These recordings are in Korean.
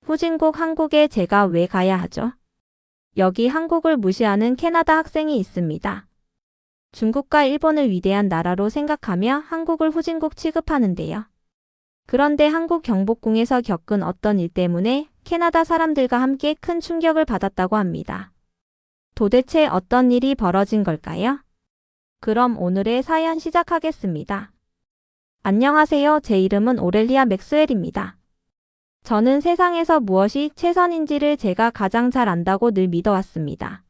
후진국 한국에 제가 왜 가야 하죠? 여기 한국을 무시하는 캐나다 학생이 있습니다. 중국과 일본을 위대한 나라로 생각하며 한국을 후진국 취급하는데요. 그런데 한국 경복궁에서 겪은 어떤 일 때문에 캐나다 사람들과 함께 큰 충격을 받았다고 합니다. 도대체 어떤 일이 벌어진 걸까요? 그럼 오늘의 사연 시작하겠습니다. 안녕하세요. 제 이름은 오렐리아 맥스웰입니다. 저는 세상에서 무엇이 최선인지를 제가 가장 잘 안다고 늘 믿어왔습니다.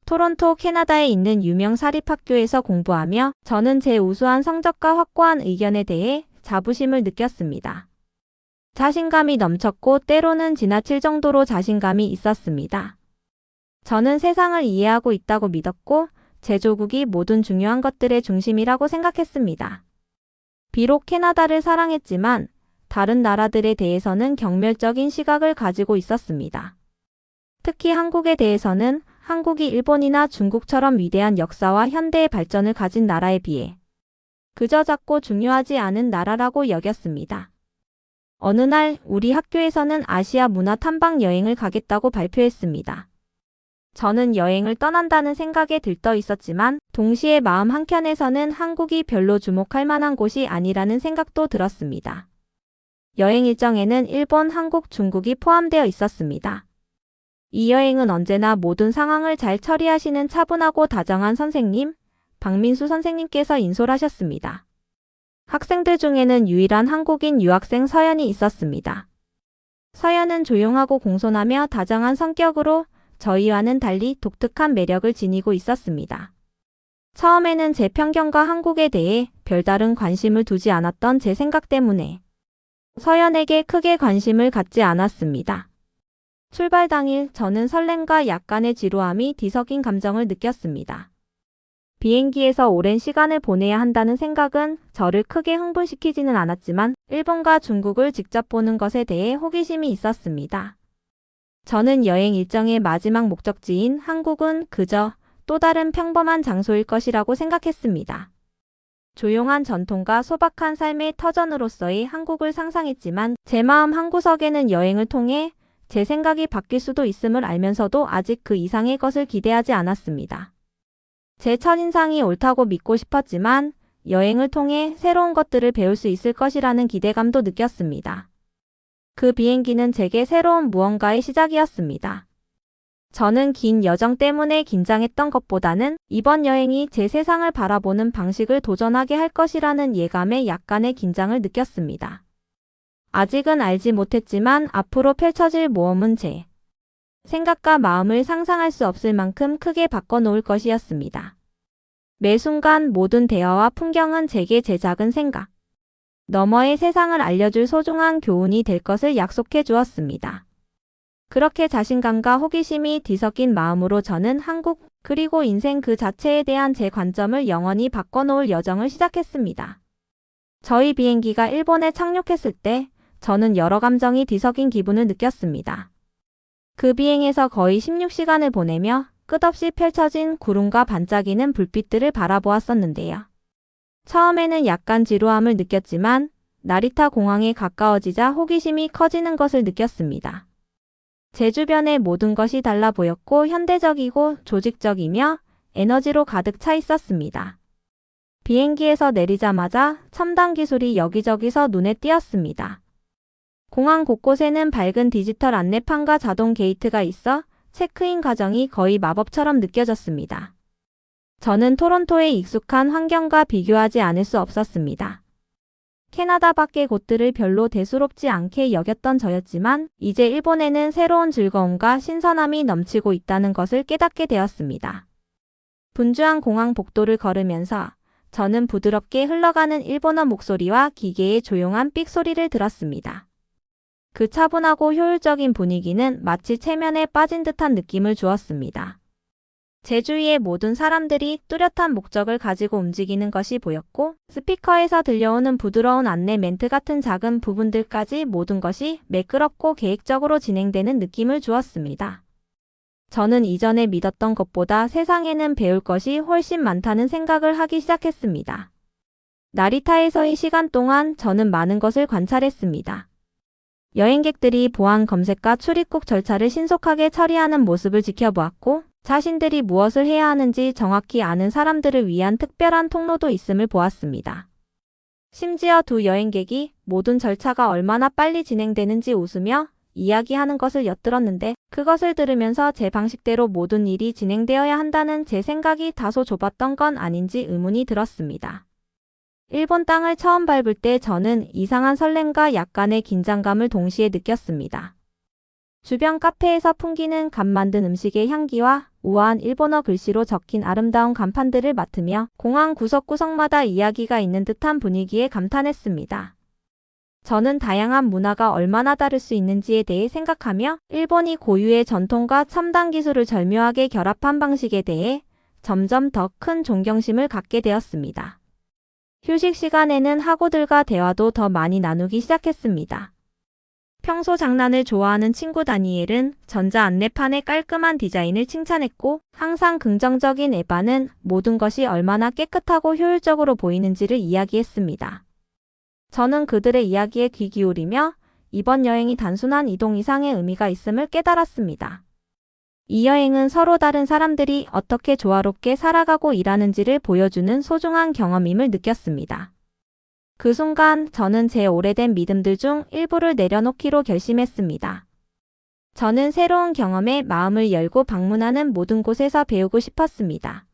토론토 캐나다에 있는 유명 사립학교에서 공부하며 저는 제 우수한 성적과 확고한 의견에 대해 자부심을 느꼈습니다. 자신감이 넘쳤고 때로는 지나칠 정도로 자신감이 있었습니다. 저는 세상을 이해하고 있다고 믿었고 제 조국이 모든 중요한 것들의 중심이라고 생각했습니다. 비록 캐나다를 사랑했지만 다른 나라들에 대해서는 경멸적인 시각을 가지고 있었습니다. 특히 한국에 대해서는 한국이 일본이나 중국처럼 위대한 역사와 현대의 발전을 가진 나라에 비해 그저 작고 중요하지 않은 나라라고 여겼습니다. 어느 날 우리 학교에서는 아시아 문화 탐방 여행을 가겠다고 발표했습니다. 저는 여행을 떠난다는 생각에 들떠 있었지만 동시에 마음 한켠에서는 한국이 별로 주목할 만한 곳이 아니라는 생각도 들었습니다. 여행 일정에는 일본, 한국, 중국이 포함되어 있었습니다. 이 여행은 언제나 모든 상황을 잘 처리하시는 차분하고 다정한 선생님, 박민수 선생님께서 인솔하셨습니다. 학생들 중에는 유일한 한국인 유학생 서연이 있었습니다. 서연은 조용하고 공손하며 다정한 성격으로 저희와는 달리 독특한 매력을 지니고 있었습니다. 처음에는 제 편견과 한국에 대해 별다른 관심을 두지 않았던 제 생각 때문에 서연에게 크게 관심을 갖지 않았습니다. 출발 당일 저는 설렘과 약간의 지루함이 뒤섞인 감정을 느꼈습니다. 비행기에서 오랜 시간을 보내야 한다는 생각은 저를 크게 흥분시키지는 않았지만 일본과 중국을 직접 보는 것에 대해 호기심이 있었습니다. 저는 여행 일정의 마지막 목적지인 한국은 그저 또 다른 평범한 장소일 것이라고 생각했습니다. 조용한 전통과 소박한 삶의 터전으로서의 한국을 상상했지만 제 마음 한구석에는 여행을 통해 제 생각이 바뀔 수도 있음을 알면서도 아직 그 이상의 것을 기대하지 않았습니다. 제 첫인상이 옳다고 믿고 싶었지만 여행을 통해 새로운 것들을 배울 수 있을 것이라는 기대감도 느꼈습니다. 그 비행기는 제게 새로운 무언가의 시작이었습니다. 저는 긴 여정 때문에 긴장했던 것보다는 이번 여행이 제 세상을 바라보는 방식을 도전하게 할 것이라는 예감에 약간의 긴장을 느꼈습니다. 아직은 알지 못했지만 앞으로 펼쳐질 모험은 제 생각과 마음을 상상할 수 없을 만큼 크게 바꿔놓을 것이었습니다. 매 순간 모든 대화와 풍경은 제게 제 작은 생각 너머의 세상을 알려줄 소중한 교훈이 될 것을 약속해 주었습니다. 그렇게 자신감과 호기심이 뒤섞인 마음으로 저는 한국 그리고 인생 그 자체에 대한 제 관점을 영원히 바꿔놓을 여정을 시작했습니다. 저희 비행기가 일본에 착륙했을 때 저는 여러 감정이 뒤섞인 기분을 느꼈습니다. 그 비행에서 거의 16시간을 보내며 끝없이 펼쳐진 구름과 반짝이는 불빛들을 바라보았었는데요. 처음에는 약간 지루함을 느꼈지만 나리타 공항에 가까워지자 호기심이 커지는 것을 느꼈습니다. 제 주변의 모든 것이 달라 보였고 현대적이고 조직적이며 에너지로 가득 차 있었습니다. 비행기에서 내리자마자 첨단 기술이 여기저기서 눈에 띄었습니다. 공항 곳곳에는 밝은 디지털 안내판과 자동 게이트가 있어 체크인 과정이 거의 마법처럼 느껴졌습니다. 저는 토론토의 익숙한 환경과 비교하지 않을 수 없었습니다. 캐나다 밖의 곳들을 별로 대수롭지 않게 여겼던 저였지만 이제 일본에는 새로운 즐거움과 신선함이 넘치고 있다는 것을 깨닫게 되었습니다. 분주한 공항 복도를 걸으면서 저는 부드럽게 흘러가는 일본어 목소리와 기계의 조용한 삑 소리를 들었습니다. 그 차분하고 효율적인 분위기는 마치 체면에 빠진 듯한 느낌을 주었습니다. 제 주위의 모든 사람들이 뚜렷한 목적을 가지고 움직이는 것이 보였고 스피커에서 들려오는 부드러운 안내 멘트 같은 작은 부분들까지 모든 것이 매끄럽고 계획적으로 진행되는 느낌을 주었습니다. 저는 이전에 믿었던 것보다 세상에는 배울 것이 훨씬 많다는 생각을 하기 시작했습니다. 나리타에서의 시간 동안 저는 많은 것을 관찰했습니다. 여행객들이 보안 검색과 출입국 절차를 신속하게 처리하는 모습을 지켜보았고, 자신들이 무엇을 해야 하는지 정확히 아는 사람들을 위한 특별한 통로도 있음을 보았습니다. 심지어 두 여행객이 모든 절차가 얼마나 빨리 진행되는지 웃으며 이야기하는 것을 엿들었는데, 그것을 들으면서 제 방식대로 모든 일이 진행되어야 한다는 제 생각이 다소 좁았던 건 아닌지 의문이 들었습니다. 일본 땅을 처음 밟을 때 저는 이상한 설렘과 약간의 긴장감을 동시에 느꼈습니다. 주변 카페에서 풍기는 갓 만든 음식의 향기와 우아한 일본어 글씨로 적힌 아름다운 간판들을 맡으며 공항 구석구석마다 이야기가 있는 듯한 분위기에 감탄했습니다. 저는 다양한 문화가 얼마나 다를 수 있는지에 대해 생각하며 일본이 고유의 전통과 첨단 기술을 절묘하게 결합한 방식에 대해 점점 더 큰 존경심을 갖게 되었습니다. 휴식 시간에는 학우들과 대화도 더 많이 나누기 시작했습니다. 평소 장난을 좋아하는 친구 다니엘은 전자 안내판의 깔끔한 디자인을 칭찬했고, 항상 긍정적인 에바는 모든 것이 얼마나 깨끗하고 효율적으로 보이는지를 이야기했습니다. 저는 그들의 이야기에 귀 기울이며 이번 여행이 단순한 이동 이상의 의미가 있음을 깨달았습니다. 이 여행은 서로 다른 사람들이 어떻게 조화롭게 살아가고 일하는지를 보여주는 소중한 경험임을 느꼈습니다. 그 순간 저는 제 오래된 믿음들 중 일부를 내려놓기로 결심했습니다. 저는 새로운 경험에 마음을 열고 방문하는 모든 곳에서 배우고 싶었습니다.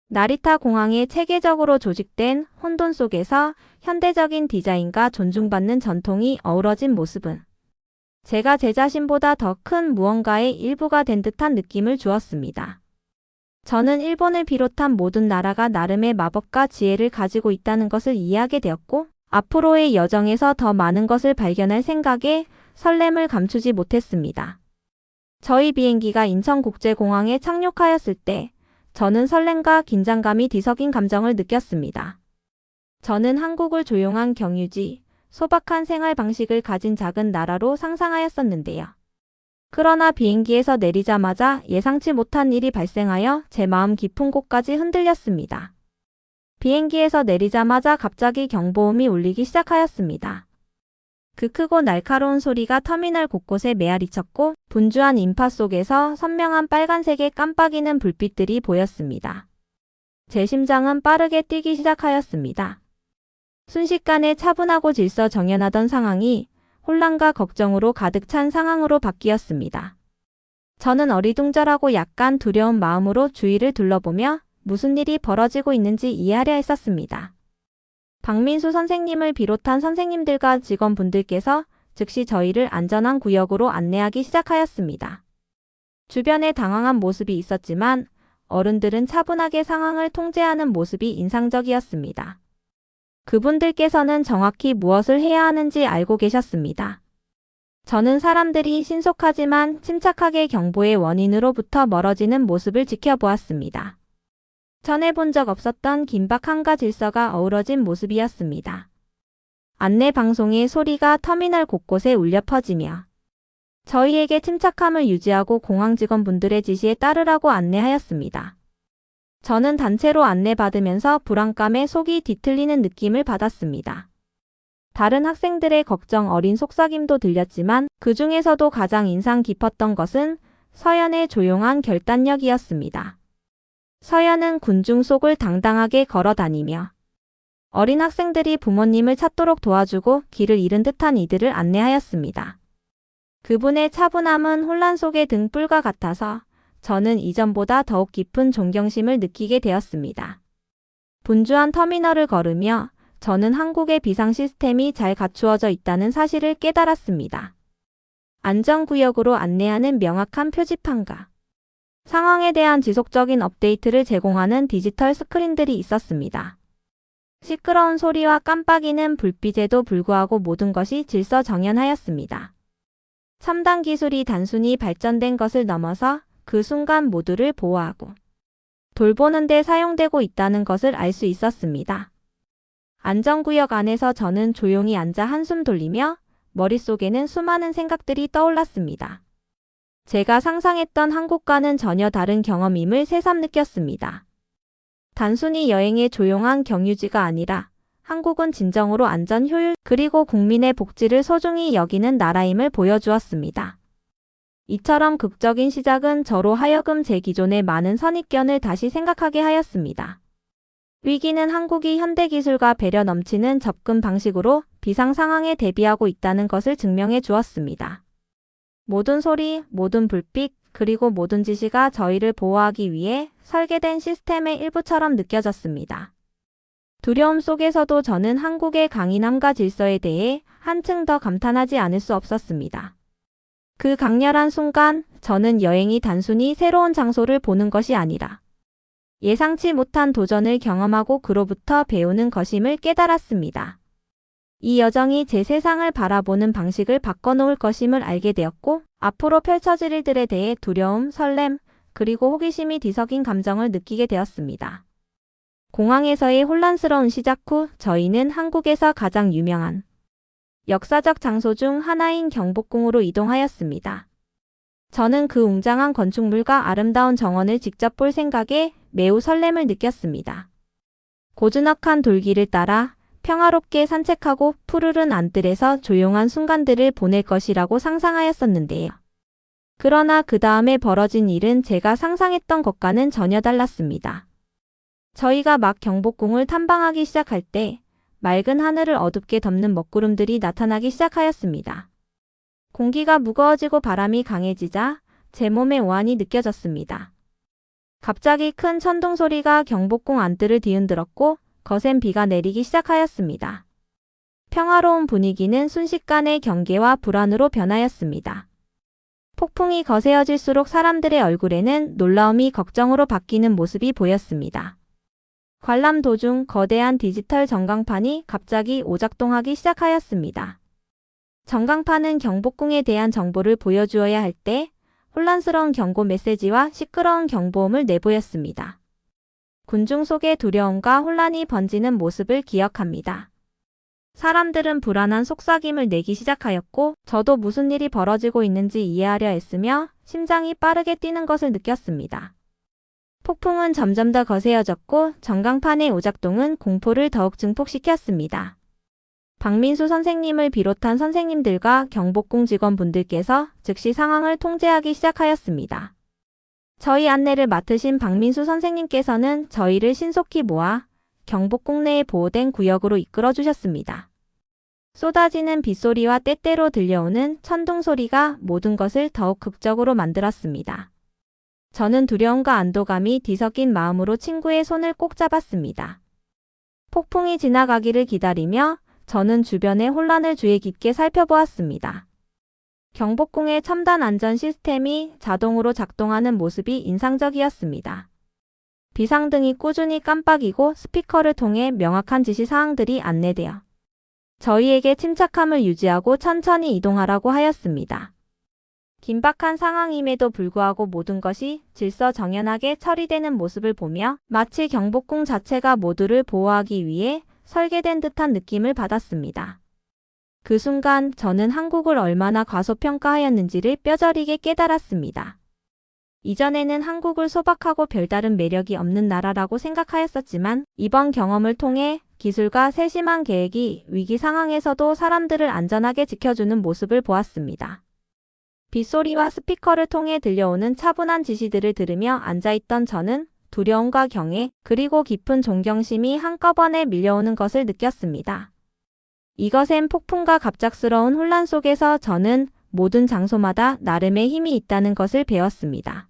나리타 공항의 체계적으로 조직된 혼돈 속에서 현대적인 디자인과 존중받는 전통이 어우러진 모습은 제가 제 자신보다 더 큰 무언가의 일부가 된 듯한 느낌을 주었습니다. 저는 일본을 비롯한 모든 나라가 나름의 마법과 지혜를 가지고 있다는 것을 이해하게 되었고, 앞으로의 여정에서 더 많은 것을 발견할 생각에 설렘을 감추지 못했습니다. 저희 비행기가 인천국제공항에 착륙하였을 때 저는 설렘과 긴장감이 뒤섞인 감정을 느꼈습니다. 저는 한국을 조용한 경유지, 소박한 생활 방식을 가진 작은 나라로 상상하였었는데요. 그러나 비행기에서 내리자마자 예상치 못한 일이 발생하여 제 마음 깊은 곳까지 흔들렸습니다. 비행기에서 내리자마자 갑자기 경보음이 울리기 시작하였습니다. 그 크고 날카로운 소리가 터미널 곳곳에 메아리쳤고, 분주한 인파 속에서 선명한 빨간색의 깜빡이는 불빛들이 보였습니다. 제 심장은 빠르게 뛰기 시작하였습니다. 순식간에 차분하고 질서 정연하던 상황이 혼란과 걱정으로 가득 찬 상황으로 바뀌었습니다. 저는 어리둥절하고 약간 두려운 마음으로 주위를 둘러보며 무슨 일이 벌어지고 있는지 이해하려 했었습니다. 박민수 선생님을 비롯한 선생님들과 직원분들께서 즉시 저희를 안전한 구역으로 안내하기 시작하였습니다. 주변에 당황한 모습이 있었지만 어른들은 차분하게 상황을 통제하는 모습이 인상적이었습니다. 그분들께서는 정확히 무엇을 해야 하는지 알고 계셨습니다. 저는 사람들이 신속하지만 침착하게 경보의 원인으로부터 멀어지는 모습을 지켜보았습니다. 전해 본 적 없었던 긴박함과 질서가 어우러진 모습이었습니다. 안내 방송의 소리가 터미널 곳곳에 울려 퍼지며 저희에게 침착함을 유지하고 공항 직원분들의 지시에 따르라고 안내하였습니다. 저는 단체로 안내받으면서 불안감에 속이 뒤틀리는 느낌을 받았습니다. 다른 학생들의 걱정 어린 속삭임도 들렸지만 그 중에서도 가장 인상 깊었던 것은 서연의 조용한 결단력이었습니다. 서연은 군중 속을 당당하게 걸어다니며 어린 학생들이 부모님을 찾도록 도와주고 길을 잃은 듯한 이들을 안내하였습니다. 그분의 차분함은 혼란 속의 등불과 같아서 저는 이전보다 더욱 깊은 존경심을 느끼게 되었습니다. 분주한 터미널을 걸으며 저는 한국의 비상 시스템이 잘 갖추어져 있다는 사실을 깨달았습니다. 안전구역으로 안내하는 명확한 표지판과 상황에 대한 지속적인 업데이트를 제공하는 디지털 스크린들이 있었습니다. 시끄러운 소리와 깜빡이는 불빛에도 불구하고 모든 것이 질서정연하였습니다. 첨단 기술이 단순히 발전된 것을 넘어서 그 순간 모두를 보호하고 돌보는 데 사용되고 있다는 것을 알 수 있었습니다. 안전구역 안에서 저는 조용히 앉아 한숨 돌리며 머릿속에는 수많은 생각들이 떠올랐습니다. 제가 상상했던 한국과는 전혀 다른 경험임을 새삼 느꼈습니다. 단순히 여행의 조용한 경유지가 아니라 한국은 진정으로 안전, 효율, 그리고 국민의 복지를 소중히 여기는 나라임을 보여주었습니다. 이처럼 극적인 시작은 저로 하여금 제 기존의 많은 선입견을 다시 생각하게 하였습니다. 위기는 한국이 현대기술과 배려 넘치는 접근 방식으로 비상 상황에 대비하고 있다는 것을 증명해 주었습니다. 모든 소리, 모든 불빛, 그리고 모든 지시가 저희를 보호하기 위해 설계된 시스템의 일부처럼 느껴졌습니다. 두려움 속에서도 저는 한국의 강인함과 질서에 대해 한층 더 감탄하지 않을 수 없었습니다. 그 강렬한 순간, 저는 여행이 단순히 새로운 장소를 보는 것이 아니라 예상치 못한 도전을 경험하고 그로부터 배우는 것임을 깨달았습니다. 이 여정이 제 세상을 바라보는 방식을 바꿔놓을 것임을 알게 되었고, 앞으로 펼쳐질 일들에 대해 두려움, 설렘, 그리고 호기심이 뒤섞인 감정을 느끼게 되었습니다. 공항에서의 혼란스러운 시작 후 저희는 한국에서 가장 유명한 역사적 장소 중 하나인 경복궁으로 이동하였습니다. 저는 그 웅장한 건축물과 아름다운 정원을 직접 볼 생각에 매우 설렘을 느꼈습니다. 고즈넉한 돌길을 따라 평화롭게 산책하고 푸르른 안뜰에서 조용한 순간들을 보낼 것이라고 상상하였었는데요. 그러나 그 다음에 벌어진 일은 제가 상상했던 것과는 전혀 달랐습니다. 저희가 막 경복궁을 탐방하기 시작할 때 맑은 하늘을 어둡게 덮는 먹구름들이 나타나기 시작하였습니다. 공기가 무거워지고 바람이 강해지자 제 몸에 오한이 느껴졌습니다. 갑자기 큰 천둥 소리가 경복궁 안뜰을 뒤흔들었고 거센 비가 내리기 시작하였습니다. 평화로운 분위기는 순식간에 경계와 불안으로 변하였습니다. 폭풍이 거세어질수록 사람들의 얼굴에는 놀라움이 걱정으로 바뀌는 모습이 보였습니다. 관람 도중 거대한 디지털 전광판이 갑자기 오작동하기 시작하였습니다. 전광판은 경복궁에 대한 정보를 보여주어야 할 때 혼란스러운 경고 메시지와 시끄러운 경보음을 내보였습니다. 군중 속의 두려움과 혼란이 번지는 모습을 기억합니다. 사람들은 불안한 속삭임을 내기 시작하였고 저도 무슨 일이 벌어지고 있는지 이해하려 애쓰며 심장이 빠르게 뛰는 것을 느꼈습니다. 폭풍은 점점 더 거세어졌고 전광판의 오작동은 공포를 더욱 증폭시켰습니다. 박민수 선생님을 비롯한 선생님들과 경복궁 직원분들께서 즉시 상황을 통제하기 시작하였습니다. 저희 안내를 맡으신 박민수 선생님께서는 저희를 신속히 모아 경복궁 내에 보호된 구역으로 이끌어 주셨습니다. 쏟아지는 빗소리와 때때로 들려오는 천둥 소리가 모든 것을 더욱 극적으로 만들었습니다. 저는 두려움과 안도감이 뒤섞인 마음으로 친구의 손을 꼭 잡았습니다. 폭풍이 지나가기를 기다리며 저는 주변의 혼란을 주의 깊게 살펴보았습니다. 경복궁의 첨단 안전 시스템이 자동으로 작동하는 모습이 인상적이었습니다. 비상등이 꾸준히 깜빡이고 스피커를 통해 명확한 지시사항들이 안내되어 저희에게 침착함을 유지하고 천천히 이동하라고 하였습니다. 긴박한 상황임에도 불구하고 모든 것이 질서정연하게 처리되는 모습을 보며 마치 경복궁 자체가 모두를 보호하기 위해 설계된 듯한 느낌을 받았습니다. 그 순간 저는 한국을 얼마나 과소평가하였는지를 뼈저리게 깨달았습니다. 이전에는 한국을 소박하고 별다른 매력이 없는 나라라고 생각하였었지만 이번 경험을 통해 기술과 세심한 계획이 위기 상황에서도 사람들을 안전하게 지켜주는 모습을 보았습니다. 빗소리와 스피커를 통해 들려오는 차분한 지시들을 들으며 앉아있던 저는 두려움과 경애, 그리고 깊은 존경심이 한꺼번에 밀려오는 것을 느꼈습니다. 이것엔 폭풍과 갑작스러운 혼란 속에서 저는 모든 장소마다 나름의 힘이 있다는 것을 배웠습니다.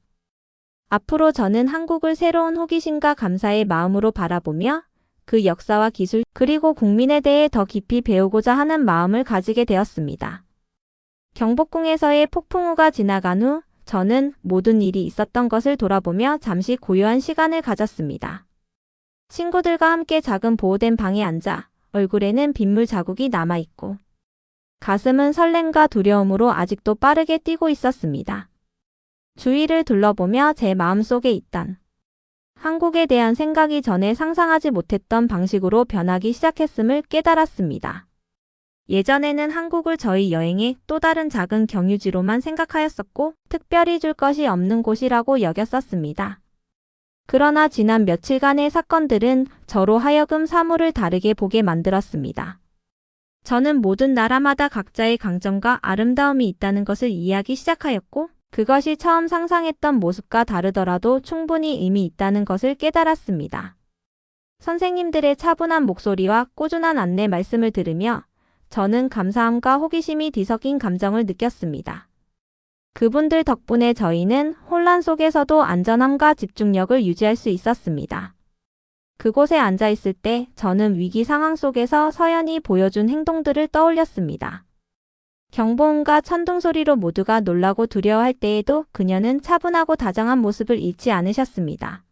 앞으로 저는 한국을 새로운 호기심과 감사의 마음으로 바라보며 그 역사와 기술, 그리고 국민에 대해 더 깊이 배우고자 하는 마음을 가지게 되었습니다. 경복궁에서의 폭풍우가 지나간 후 저는 모든 일이 있었던 것을 돌아보며 잠시 고요한 시간을 가졌습니다. 친구들과 함께 작은 보호된 방에 앉아 얼굴에는 빗물 자국이 남아있고 가슴은 설렘과 두려움으로 아직도 빠르게 뛰고 있었습니다. 주위를 둘러보며 제 마음속에 있던 한국에 대한 생각이 전에 상상하지 못했던 방식으로 변하기 시작했음을 깨달았습니다. 예전에는 한국을 저희 여행의 또 다른 작은 경유지로만 생각하였었고 특별히 줄 것이 없는 곳이라고 여겼었습니다. 그러나 지난 며칠간의 사건들은 저로 하여금 사물을 다르게 보게 만들었습니다. 저는 모든 나라마다 각자의 강점과 아름다움이 있다는 것을 이해하기 시작하였고, 그것이 처음 상상했던 모습과 다르더라도 충분히 의미 있다는 것을 깨달았습니다. 선생님들의 차분한 목소리와 꾸준한 안내 말씀을 들으며 저는 감사함과 호기심이 뒤섞인 감정을 느꼈습니다. 그분들 덕분에 저희는 혼란 속에서도 안전함과 집중력을 유지할 수 있었습니다. 그곳에 앉아 있을 때 저는 위기 상황 속에서 서연이 보여준 행동들을 떠올렸습니다. 경보음과 천둥 소리로 모두가 놀라고 두려워할 때에도 그녀는 차분하고 다정한 모습을 잃지 않으셨습니다.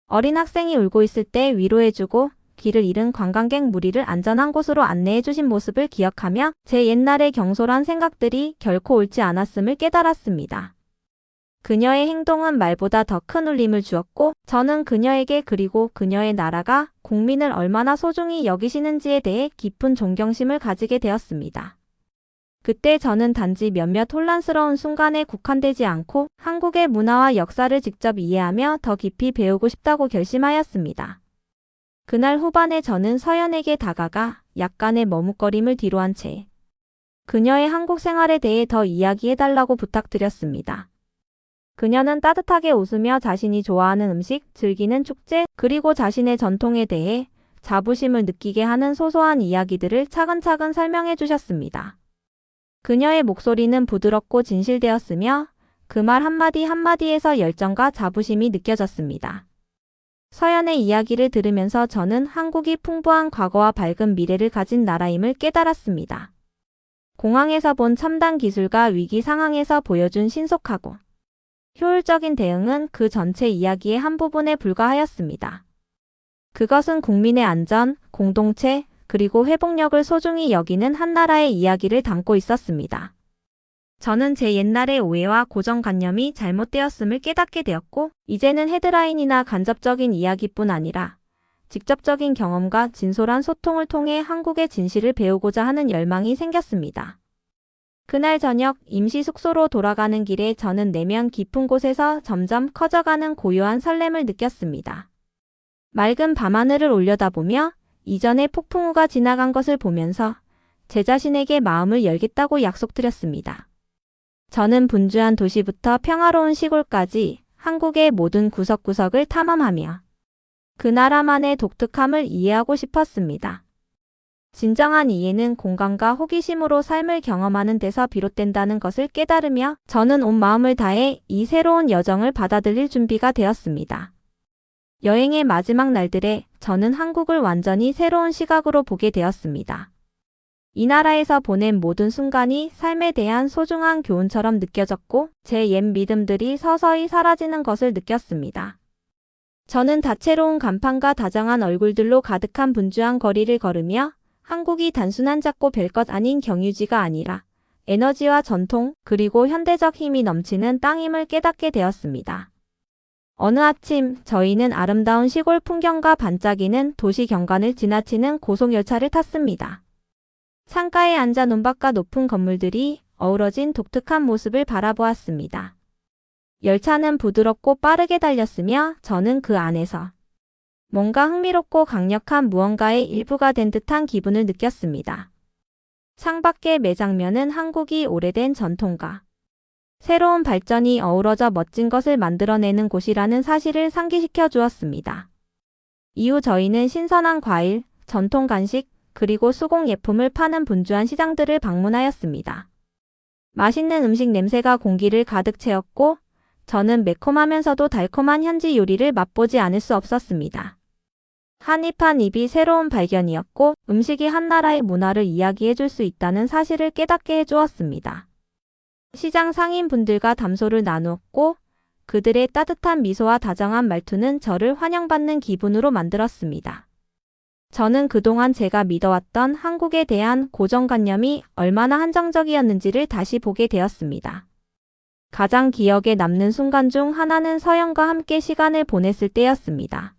어린 학생이 울고 있을 때 위로해주고 길을 잃은 관광객 무리를 안전한 곳으로 안내해주신 모습을 기억하며 제 옛날의 경솔한 생각들이 결코 옳지 않았음을 깨달았습니다. 그녀의 행동은 말보다 더 큰 울림을 주었고 저는 그녀에게 그리고 그녀의 나라가 국민을 얼마나 소중히 여기시는지에 대해 깊은 존경심을 가지게 되었습니다. 그때 저는 단지 몇몇 혼란스러운 순간에 국한되지 않고 한국의 문화와 역사를 직접 이해하며 더 깊이 배우고 싶다고 결심하였습니다. 그날 후반에 저는 서연에게 다가가 약간의 머뭇거림을 뒤로한 채 그녀의 한국 생활에 대해 더 이야기해달라고 부탁드렸습니다. 그녀는 따뜻하게 웃으며 자신이 좋아하는 음식, 즐기는 축제, 그리고 자신의 전통에 대해 자부심을 느끼게 하는 소소한 이야기들을 차근차근 설명해 주셨습니다. 그녀의 목소리는 부드럽고 진실되었으며 그 말 한마디 한마디에서 열정과 자부심이 느껴졌습니다. 서연의 이야기를 들으면서 저는 한국이 풍부한 과거와 밝은 미래를 가진 나라임을 깨달았습니다. 공항에서 본 첨단 기술과 위기 상황에서 보여준 신속하고 효율적인 대응은 그 전체 이야기의 한 부분에 불과하였습니다. 그것은 국민의 안전, 공동체, 그리고 회복력을 소중히 여기는 한 나라의 이야기를 담고 있었습니다. 저는 제 옛날의 오해와 고정관념이 잘못되었음을 깨닫게 되었고, 이제는 헤드라인이나 간접적인 이야기뿐 아니라 직접적인 경험과 진솔한 소통을 통해 한국의 진실을 배우고자 하는 열망이 생겼습니다. 그날 저녁 임시 숙소로 돌아가는 길에 저는 내면 깊은 곳에서 점점 커져가는 고요한 설렘을 느꼈습니다. 맑은 밤하늘을 올려다보며 이전의 폭풍우가 지나간 것을 보면서 제 자신에게 마음을 열겠다고 약속드렸습니다. 저는 분주한 도시부터 평화로운 시골까지 한국의 모든 구석구석을 탐험하며 그 나라만의 독특함을 이해하고 싶었습니다. 진정한 이해는 공감과 호기심으로 삶을 경험하는 데서 비롯된다는 것을 깨달으며 저는 온 마음을 다해 이 새로운 여정을 받아들일 준비가 되었습니다. 여행의 마지막 날들에 저는 한국을 완전히 새로운 시각으로 보게 되었습니다. 이 나라에서 보낸 모든 순간이 삶에 대한 소중한 교훈처럼 느껴졌고 제 옛 믿음들이 서서히 사라지는 것을 느꼈습니다. 저는 다채로운 간판과 다정한 얼굴들로 가득한 분주한 거리를 걸으며 한국이 단순한 작고 별것 아닌 경유지가 아니라 에너지와 전통 그리고 현대적 힘이 넘치는 땅임을 깨닫게 되었습니다. 어느 아침 저희는 아름다운 시골 풍경과 반짝이는 도시 경관을 지나치는 고속열차를 탔습니다. 창가에 앉아 논밭과 높은 건물들이 어우러진 독특한 모습을 바라보았습니다. 열차는 부드럽고 빠르게 달렸으며 저는 그 안에서 뭔가 흥미롭고 강력한 무언가의 일부가 된 듯한 기분을 느꼈습니다. 창밖의 매장면은 한국이 오래된 전통과 새로운 발전이 어우러져 멋진 것을 만들어내는 곳이라는 사실을 상기시켜 주었습니다. 이후 저희는 신선한 과일, 전통 간식, 그리고 수공 예품을 파는 분주한 시장들을 방문하였습니다. 맛있는 음식 냄새가 공기를 가득 채웠고 저는 매콤하면서도 달콤한 현지 요리를 맛보지 않을 수 없었습니다. 한 입 한 입이 새로운 발견이었고 음식이 한 나라의 문화를 이야기해 줄 수 있다는 사실을 깨닫게 해주었습니다. 시장 상인분들과 담소를 나누었고 그들의 따뜻한 미소와 다정한 말투는 저를 환영받는 기분으로 만들었습니다. 저는 그동안 제가 믿어왔던 한국에 대한 고정관념이 얼마나 한정적이었는지를 다시 보게 되었습니다. 가장 기억에 남는 순간 중 하나는 서연과 함께 시간을 보냈을 때였습니다.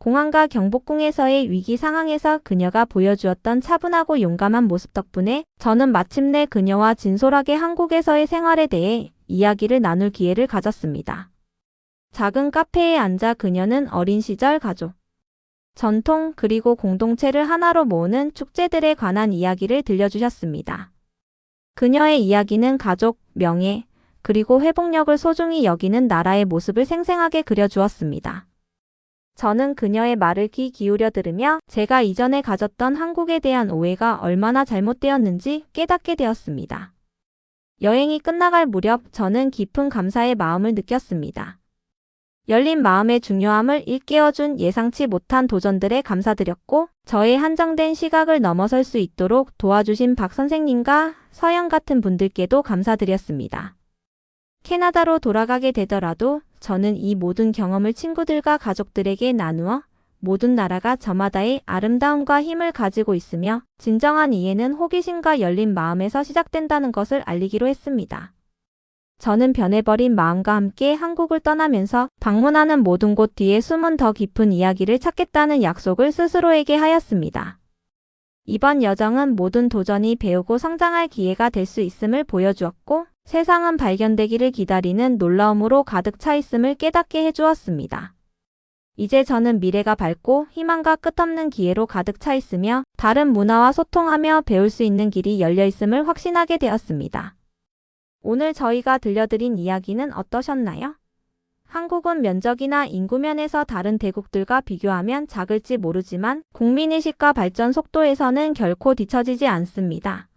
공항과 경복궁에서의 위기 상황에서 그녀가 보여주었던 차분하고 용감한 모습 덕분에 저는 마침내 그녀와 진솔하게 한국에서의 생활에 대해 이야기를 나눌 기회를 가졌습니다. 작은 카페에 앉아 그녀는 어린 시절 가족, 전통 그리고 공동체를 하나로 모으는 축제들에 관한 이야기를 들려주셨습니다. 그녀의 이야기는 가족, 명예, 그리고 회복력을 소중히 여기는 나라의 모습을 생생하게 그려주었습니다. 저는 그녀의 말을 귀 기울여 들으며 제가 이전에 가졌던 한국에 대한 오해가 얼마나 잘못되었는지 깨닫게 되었습니다. 여행이 끝나갈 무렵 저는 깊은 감사의 마음을 느꼈습니다. 열린 마음의 중요함을 일깨워준 예상치 못한 도전들에 감사드렸고, 저의 한정된 시각을 넘어설 수 있도록 도와주신 박 선생님과 서영 같은 분들께도 감사드렸습니다. 캐나다로 돌아가게 되더라도 저는 이 모든 경험을 친구들과 가족들에게 나누어 모든 나라가 저마다의 아름다움과 힘을 가지고 있으며 진정한 이해는 호기심과 열린 마음에서 시작된다는 것을 알리기로 했습니다. 저는 변해버린 마음과 함께 한국을 떠나면서 방문하는 모든 곳 뒤에 숨은 더 깊은 이야기를 찾겠다는 약속을 스스로에게 하였습니다. 이번 여정은 모든 도전이 배우고 성장할 기회가 될 수 있음을 보여주었고, 세상은 발견되기를 기다리는 놀라움으로 가득 차 있음을 깨닫게 해주었습니다. 이제 저는 미래가 밝고 희망과 끝없는 기회로 가득 차 있으며 다른 문화와 소통하며 배울 수 있는 길이 열려 있음을 확신하게 되었습니다. 오늘 저희가 들려드린 이야기는 어떠셨나요? 한국은 면적이나 인구 면에서 다른 대국들과 비교하면 작을지 모르지만 국민의식과 발전 속도에서는 결코 뒤처지지 않습니다.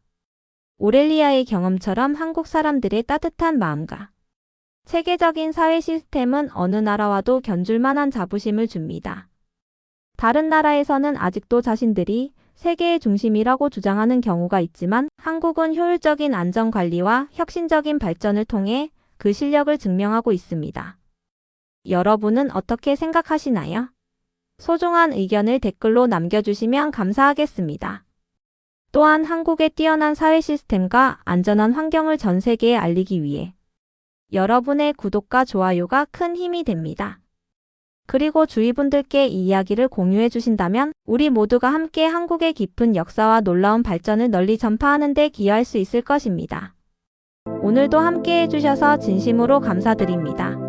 오렐리아의 경험처럼 한국 사람들의 따뜻한 마음과 체계적인 사회 시스템은 어느 나라와도 견줄 만한 자부심을 줍니다. 다른 나라에서는 아직도 자신들이 세계의 중심이라고 주장하는 경우가 있지만 한국은 효율적인 안전관리와 혁신적인 발전을 통해 그 실력을 증명하고 있습니다. 여러분은 어떻게 생각하시나요? 소중한 의견을 댓글로 남겨주시면 감사하겠습니다. 또한 한국의 뛰어난 사회 시스템과 안전한 환경을 전 세계에 알리기 위해 여러분의 구독과 좋아요가 큰 힘이 됩니다. 그리고 주위 분들께 이 이야기를 공유해 주신다면 우리 모두가 함께 한국의 깊은 역사와 놀라운 발전을 널리 전파하는 데 기여할 수 있을 것입니다. 오늘도 함께 해주셔서 진심으로 감사드립니다.